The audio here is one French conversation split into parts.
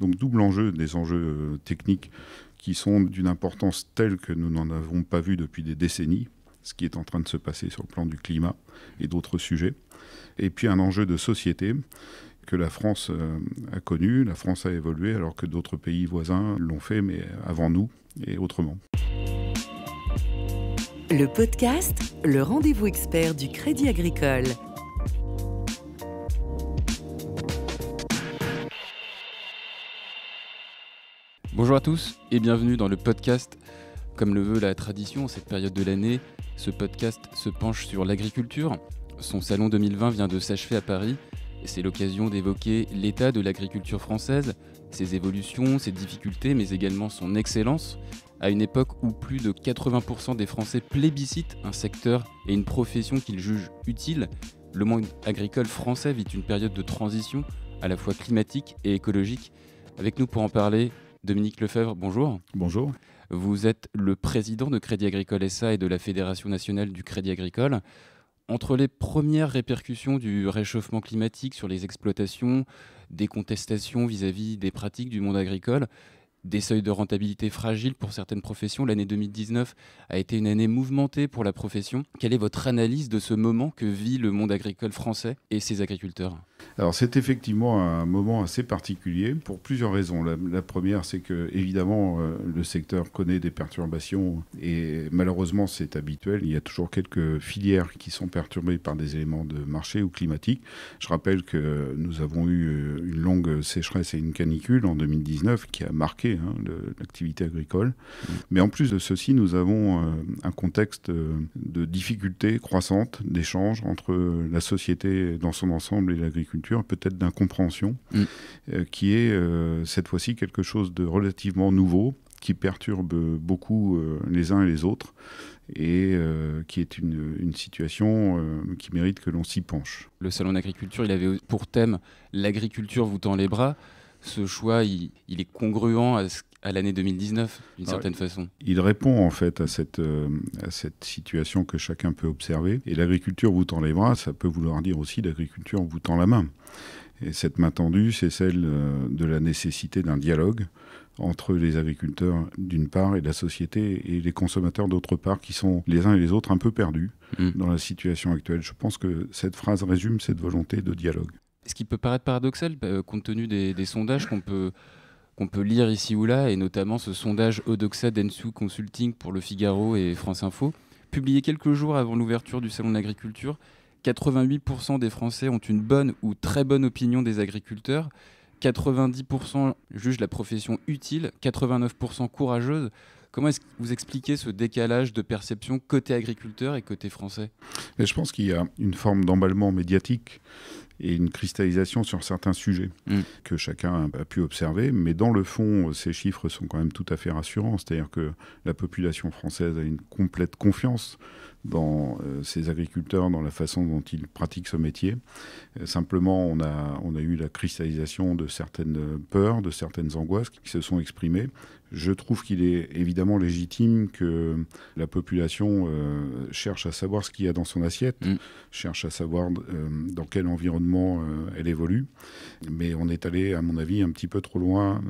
Donc double enjeu, des enjeux techniques qui sont d'une importance telle que nous n'en avons pas vu depuis des décennies, ce qui est en train de se passer sur le plan du climat et d'autres sujets. Et puis un enjeu de société que la France a connu, la France a évolué alors que d'autres pays voisins l'ont fait, mais avant nous et autrement. Le podcast, le rendez-vous expert du Crédit Agricole. Bonjour à tous et bienvenue dans le podcast. Comme le veut la tradition, en cette période de l'année, ce podcast se penche sur l'agriculture. Son salon 2020 vient de s'achever à Paris et c'est l'occasion d'évoquer l'état de l'agriculture française, ses évolutions, ses difficultés, mais également son excellence, à une époque où plus de 80% des Français plébiscitent un secteur et une profession qu'ils jugent utile. Le monde agricole français vit une période de transition à la fois climatique et écologique. Avec nous pour en parler, Dominique Lefebvre, bonjour. Bonjour. Vous êtes le président de Crédit Agricole SA et de la Fédération nationale du Crédit Agricole. Entre les premières répercussions du réchauffement climatique sur les exploitations, des contestations vis-à-vis des pratiques du monde agricole, des seuils de rentabilité fragiles pour certaines professions, l'année 2019 a été une année mouvementée pour la profession. Quelle est votre analyse de ce moment que vit le monde agricole français et ses agriculteurs ? Alors c'est effectivement un moment assez particulier pour plusieurs raisons. La première, c'est que évidemment le secteur connaît des perturbations et malheureusement c'est habituel. Il y a toujours quelques filières qui sont perturbées par des éléments de marché ou climatiques. Je rappelle que nous avons eu une longue sécheresse et une canicule en 2019 qui a marqué l'activité agricole. Mais en plus de ceci, nous avons un contexte de difficultés croissantes d'échanges entre la société dans son ensemble et l'agriculture, peut-être d'incompréhension, qui est cette fois-ci quelque chose de relativement nouveau, qui perturbe beaucoup les uns et les autres, et qui est une situation qui mérite que l'on s'y penche. Le salon d'agriculture, il avait pour thème « L'agriculture vous tend les bras ». Ce choix, il est congruent à l'année 2019, d'une certaine façon. Il répond en fait à cette situation que chacun peut observer. Et l'agriculture vous tend les bras, ça peut vouloir dire aussi l'agriculture vous tend la main. Et cette main tendue, c'est celle de la nécessité d'un dialogue entre les agriculteurs d'une part et la société et les consommateurs d'autre part, qui sont les uns et les autres un peu perdus dans la situation actuelle. Je pense que cette phrase résume cette volonté de dialogue. Ce qui peut paraître paradoxal, compte tenu des sondages qu'on peut lire ici ou là, et notamment ce sondage Odoxa Dentsu Consulting pour Le Figaro et France Info, publié quelques jours avant l'ouverture du Salon de l'agriculture. 88% des Français ont une bonne ou très bonne opinion des agriculteurs, 90% jugent la profession utile, 89% courageuse. Comment est-ce que vous expliquez ce décalage de perception côté agriculteur et côté français ? Et je pense qu'il y a une forme d'emballement médiatique et une cristallisation sur certains sujets que chacun a pu observer. Mais dans le fond, ces chiffres sont quand même tout à fait rassurants. C'est-à-dire que la population française a une complète confiance dans ces agriculteurs, dans la façon dont ils pratiquent ce métier. Simplement, on a eu la cristallisation de certaines peurs, de certaines angoisses qui se sont exprimées. Je trouve qu'il est évidemment légitime que la population cherche à savoir ce qu'il y a dans son assiette, cherche à savoir dans quel environnement elle évolue. Mais on est allé, à mon avis, un petit peu trop loin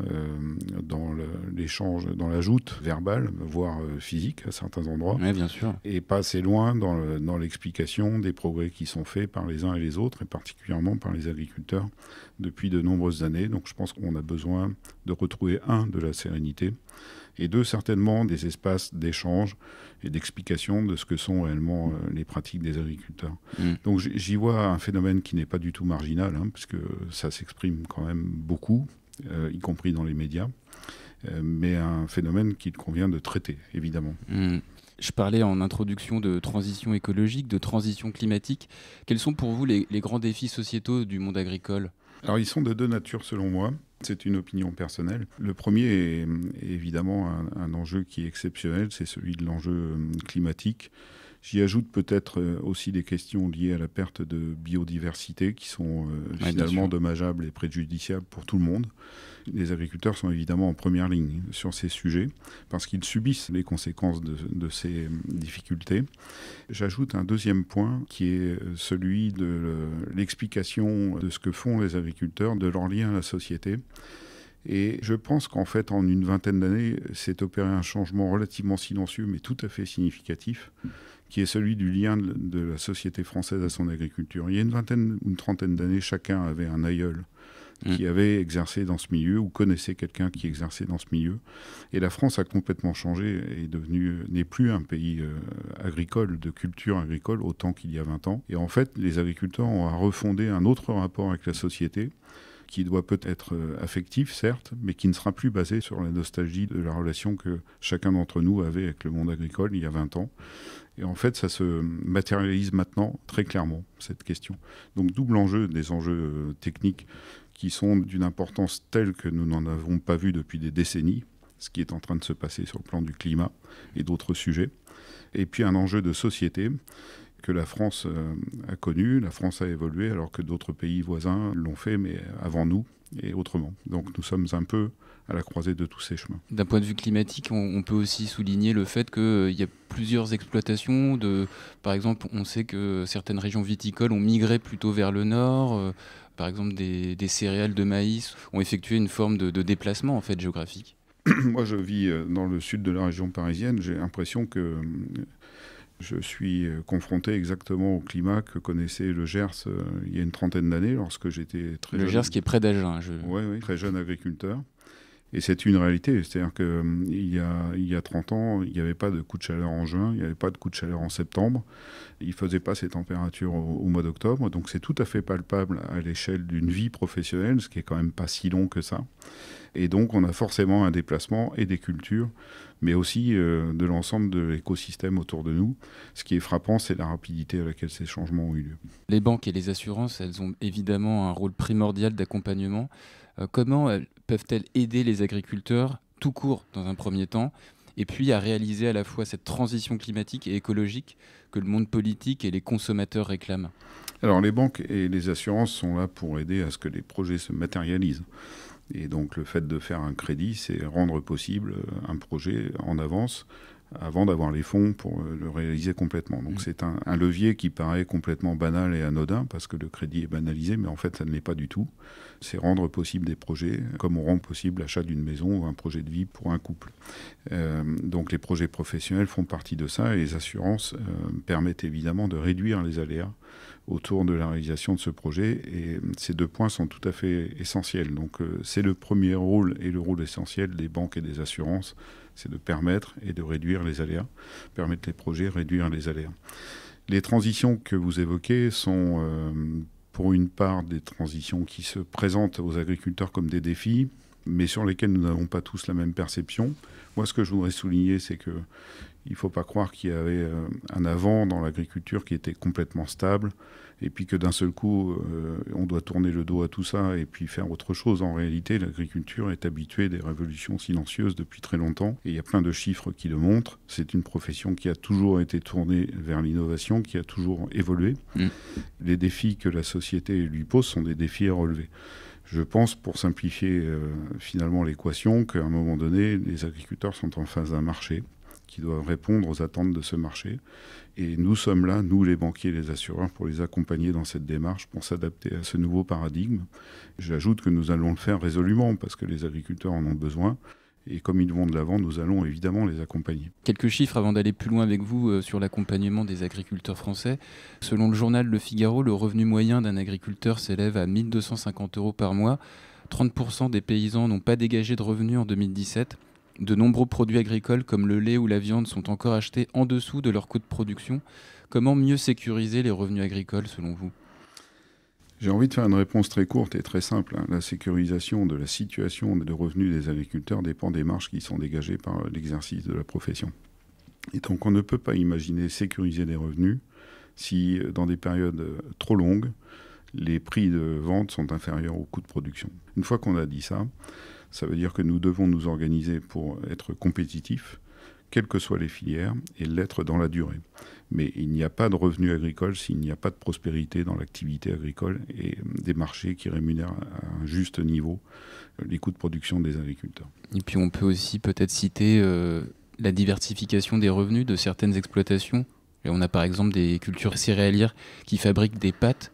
dans l'échange, dans la joute verbale, voire physique à certains endroits. Oui, bien sûr. Et pas assez loin dans l'explication des progrès qui sont faits par les uns et les autres, et particulièrement par les agriculteurs depuis de nombreuses années. Donc je pense qu'on a besoin de retrouver, de la sérénité, et certainement des espaces d'échange et d'explication de ce que sont réellement les pratiques des agriculteurs. Donc j'y vois un phénomène qui n'est pas du tout marginal, puisque ça s'exprime quand même beaucoup, y compris dans les médias, mais un phénomène qu'il convient de traiter, évidemment. Je parlais en introduction de transition écologique, de transition climatique. Quels sont pour vous les grands défis sociétaux du monde agricole ? Alors ils sont de deux natures selon moi, c'est une opinion personnelle. Le premier est évidemment un enjeu qui est exceptionnel, c'est celui de l'enjeu climatique. J'y ajoute peut-être aussi des questions liées à la perte de biodiversité qui sont finalement dommageables et préjudiciables pour tout le monde. Les agriculteurs sont évidemment en première ligne sur ces sujets parce qu'ils subissent les conséquences de ces difficultés. J'ajoute un deuxième point qui est celui de l'explication de ce que font les agriculteurs, de leur lien à la société. Et je pense qu'en fait, en une vingtaine d'années, s'est opéré un changement relativement silencieux, mais tout à fait significatif, qui est celui du lien de la société française à son agriculture. Il y a une vingtaine ou une trentaine d'années, chacun avait un aïeul qui avait exercé dans ce milieu ou connaissait quelqu'un qui exerçait dans ce milieu. Et la France a complètement changé et n'est plus un pays agricole, de culture agricole, autant qu'il y a 20 ans. Et en fait, les agriculteurs ont à refonder un autre rapport avec la société qui doit peut-être être affectif, certes, mais qui ne sera plus basé sur la nostalgie de la relation que chacun d'entre nous avait avec le monde agricole il y a 20 ans. Et en fait, ça se matérialise maintenant très clairement, cette question. Donc, double enjeu, des enjeux techniques qui sont d'une importance telle que nous n'en avons pas vu depuis des décennies, ce qui est en train de se passer sur le plan du climat et d'autres sujets. Et puis un enjeu de société que la France a connu, la France a évolué, alors que d'autres pays voisins l'ont fait, mais avant nous et autrement. Donc nous sommes un peu à la croisée de tous ces chemins. D'un point de vue climatique, on peut aussi souligner le fait qu'il y a plusieurs exploitations. Par exemple, on sait que certaines régions viticoles ont migré plutôt vers le nord. Par exemple, des céréales de maïs ont effectué une forme de déplacement en fait, géographique. Moi, je vis dans le sud de la région parisienne. J'ai l'impression que je suis confronté exactement au climat que connaissait le Gers il y a une trentaine d'années, lorsque j'étais très jeune. Le Gers qui est près d'Agen. Oui, très jeune agriculteur. Et c'est une réalité, c'est-à-dire qu'il y a 30 ans, il n'y avait pas de coup de chaleur en juin, il n'y avait pas de coup de chaleur en septembre, il ne faisait pas ces températures au mois d'octobre, donc c'est tout à fait palpable à l'échelle d'une vie professionnelle, ce qui est quand même pas si long que ça. Et donc on a forcément un déplacement et des cultures, mais aussi de l'ensemble de l'écosystème autour de nous. Ce qui est frappant, c'est la rapidité à laquelle ces changements ont eu lieu. Les banques et les assurances, elles ont évidemment un rôle primordial d'accompagnement. Comment peuvent-elles aider les agriculteurs tout court dans un premier temps, et puis à réaliser à la fois cette transition climatique et écologique que le monde politique et les consommateurs réclament? Alors les banques et les assurances sont là pour aider à ce que les projets se matérialisent. Et donc le fait de faire un crédit, c'est rendre possible un projet en avance avant d'avoir les fonds pour le réaliser complètement. Donc c'est un levier qui paraît complètement banal et anodin parce que le crédit est banalisé, mais en fait ça ne l'est pas du tout. C'est rendre possible des projets comme on rend possible l'achat d'une maison ou un projet de vie pour un couple. Donc les projets professionnels font partie de ça et les assurances permettent évidemment de réduire les aléas autour de la réalisation de ce projet, et ces deux points sont tout à fait essentiels. Donc c'est le premier rôle et le rôle essentiel des banques et des assurances, c'est de permettre et de réduire les aléas, permettre les projets, réduire les aléas. Les transitions que vous évoquez sont pour une part des transitions qui se présentent aux agriculteurs comme des défis, mais sur lesquels nous n'avons pas tous la même perception. Moi, ce que je voudrais souligner, c'est qu'il ne faut pas croire qu'il y avait un avant dans l'agriculture qui était complètement stable, et puis que d'un seul coup, on doit tourner le dos à tout ça et puis faire autre chose. En réalité, l'agriculture est habituée des révolutions silencieuses depuis très longtemps, et il y a plein de chiffres qui le montrent. C'est une profession qui a toujours été tournée vers l'innovation, qui a toujours évolué. Les défis que la société lui pose sont des défis à relever. Je pense, pour simplifier finalement l'équation, qu'à un moment donné, les agriculteurs sont en face d'un marché qui doivent répondre aux attentes de ce marché. Et nous sommes là, nous les banquiers et les assureurs, pour les accompagner dans cette démarche, pour s'adapter à ce nouveau paradigme. J'ajoute que nous allons le faire résolument, parce que les agriculteurs en ont besoin. Et comme ils vont de l'avant, nous allons évidemment les accompagner. Quelques chiffres avant d'aller plus loin avec vous sur l'accompagnement des agriculteurs français. Selon le journal Le Figaro, le revenu moyen d'un agriculteur s'élève à 1 250 € par mois. 30% des paysans n'ont pas dégagé de revenus en 2017. De nombreux produits agricoles comme le lait ou la viande sont encore achetés en dessous de leur coût de production. Comment mieux sécuriser les revenus agricoles selon vous ? J'ai envie de faire une réponse très courte et très simple. La sécurisation de la situation de revenus des agriculteurs dépend des marges qui sont dégagées par l'exercice de la profession. Et donc on ne peut pas imaginer sécuriser des revenus si, dans des périodes trop longues, les prix de vente sont inférieurs au coût de production. Une fois qu'on a dit ça, ça veut dire que nous devons nous organiser pour être compétitifs, quelles que soient les filières, et l'être dans la durée. Mais il n'y a pas de revenus agricoles s'il n'y a pas de prospérité dans l'activité agricole et des marchés qui rémunèrent à un juste niveau les coûts de production des agriculteurs. Et puis on peut aussi peut-être citer la diversification des revenus de certaines exploitations. Et on a par exemple des cultures céréalières qui fabriquent des pâtes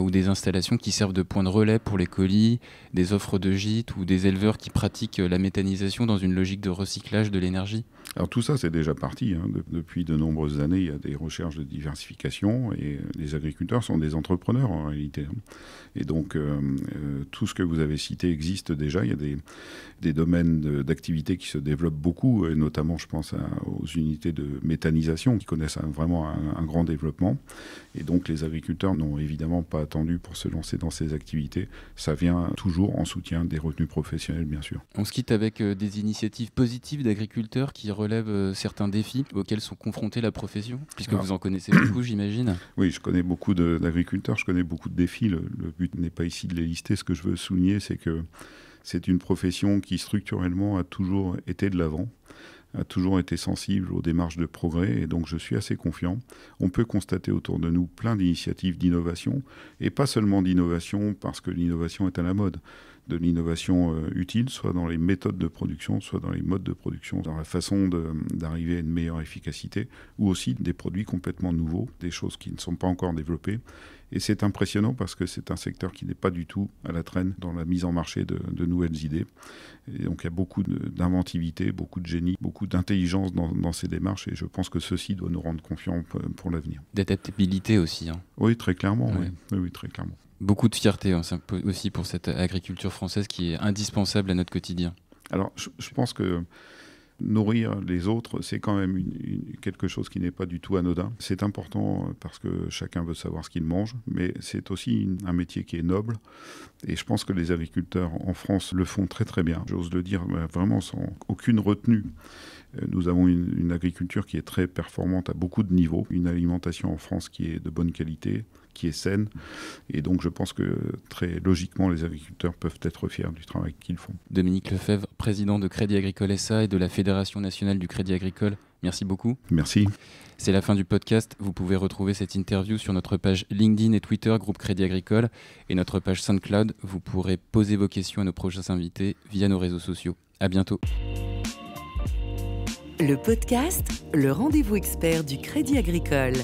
ou des installations qui servent de point de relais pour les colis, des offres de gîtes ou des éleveurs qui pratiquent la méthanisation dans une logique de recyclage de l'énergie? Alors tout ça, c'est déjà parti. Depuis de nombreuses années, il y a des recherches de diversification et les agriculteurs sont des entrepreneurs en réalité. Et donc, tout ce que vous avez cité existe déjà. Il y a des domaines d'activité qui se développent beaucoup, et notamment, je pense, aux unités de méthanisation qui connaissent vraiment un grand développement. Et donc, les agriculteurs n'ont évidemment pas attendu pour se lancer dans ces activités. Ça vient toujours en soutien des revenus professionnels, bien sûr. On se quitte avec des initiatives positives d'agriculteurs qui relèvent certains défis auxquels sont confrontés la profession, puisque vous en connaissez beaucoup, j'imagine. Oui, je connais beaucoup d'agriculteurs, je connais beaucoup de défis. Le but n'est pas ici de les lister. Ce que je veux souligner, c'est que c'est une profession qui structurellement a toujours été de l'avant, a toujours été sensible aux démarches de progrès, et donc je suis assez confiant. On peut constater autour de nous plein d'initiatives d'innovation, et pas seulement d'innovation parce que l'innovation est à la mode, de l'innovation utile, soit dans les méthodes de production, soit dans les modes de production, dans la façon d'arriver à une meilleure efficacité, ou aussi des produits complètement nouveaux, des choses qui ne sont pas encore développées. Et c'est impressionnant parce que c'est un secteur qui n'est pas du tout à la traîne dans la mise en marché de nouvelles idées. Et donc il y a beaucoup d'inventivité, beaucoup de génie, beaucoup d'intelligence dans ces démarches, et je pense que ceci doit nous rendre confiants pour l'avenir. D'adaptabilité aussi. Oui, très clairement. Ouais. Oui, très clairement. Beaucoup de fierté aussi pour cette agriculture française qui est indispensable à notre quotidien. Alors, je pense que nourrir les autres, c'est quand même quelque chose qui n'est pas du tout anodin. C'est important parce que chacun veut savoir ce qu'il mange, mais c'est aussi un métier qui est noble. Et je pense que les agriculteurs en France le font très très bien. J'ose le dire vraiment sans aucune retenue. Nous avons une agriculture qui est très performante à beaucoup de niveaux, une alimentation en France qui est de bonne qualité, qui est saine, et donc je pense que très logiquement les agriculteurs peuvent être fiers du travail qu'ils font. Dominique Lefebvre, président de Crédit Agricole SA et de la Fédération nationale du Crédit Agricole, merci beaucoup. Merci. C'est la fin du podcast. Vous pouvez retrouver cette interview sur notre page LinkedIn et Twitter, groupe Crédit Agricole, et notre page SoundCloud. Vous pourrez poser vos questions à nos prochains invités via nos réseaux sociaux. À bientôt. Le podcast, le rendez-vous expert du Crédit Agricole.